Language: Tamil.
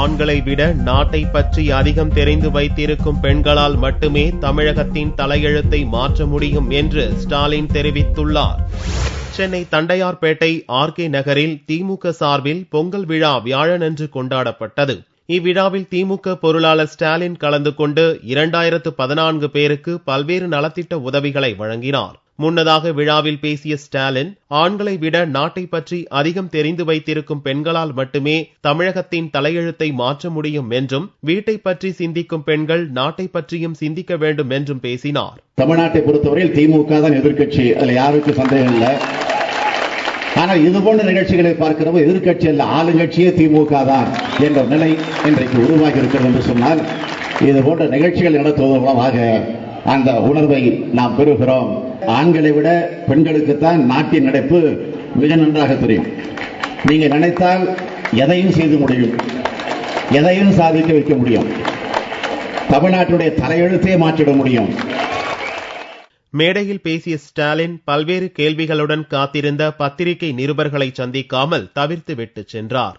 ஆண்களை விட நாட்டை பற்றி அதிகம் தெரிந்து வைத்திருக்கும் பெண்களால் மட்டுமே தமிழகத்தின் தலையெழுத்தை மாற்ற முடியும் என்று ஸ்டாலின் தெரிவித்துள்ளார். சென்னை தண்டையார்பேட்டை ஆர்கே நகரில் திமுக சார்பில் பொங்கல் விழா வியாழனன்று கொண்டாடப்பட்டது. இவ்விழாவில் திமுக பொருளாளர் ஸ்டாலின் கலந்து கொண்டு 2014 பேருக்கு பல்வேறு நலத்திட்ட உதவிகளை வழங்கினார். முன்னதாக விழாவில் பேசிய ஸ்டாலின், ஆண்களை விட நாட்டை பற்றி அதிகம் தெரிந்து வைத்திருக்கும் பெண்களால் மட்டுமே தமிழகத்தின் தலையெழுத்தை மாற்ற முடியும் என்றும், வீட்டை பற்றி சிந்திக்கும் பெண்கள் நாட்டை பற்றியும் சிந்திக்க வேண்டும் என்றும் பேசினார். தமிழ்நாட்டை பொறுத்தவரையில் திமுக தான் எதிர்க்கட்சி, அதுல யாருக்கும் சந்தேகம் இல்லை. ஆனால் இதுபோன்ற நிகழ்ச்சிகளை பார்க்கிறப்ப எதிர்க்கட்சி அல்ல, ஆளுங்கட்சியே திமுக தான் என்ற நிலை இன்றைக்கு உருவாகி இருக்கிறது என்று சொன்னால், இது போன்ற நிகழ்ச்சிகள் நடத்துவதன் மூலமாக அந்த உணர்வை நாம் பெறுகிறோம். ஆண்களை விட பெண்களுக்குத்தான் நாட்டின் நடப்பு மிக நன்றாக தெரியும். நீங்க நினைத்தால் எதையும் செய்து முடியும், எதையும் சாதிக்க வைக்க முடியும், தமிழ்நாட்டுடைய தலையெழுத்தே மாற்றிட முடியும். மேடையில் பேசிய ஸ்டாலின் பல்வேறு கேள்விகளுடன் காத்திருந்த பத்திரிகை நிருபர்களை சந்திக்காமல் தவிர்த்துவிட்டு சென்றார்.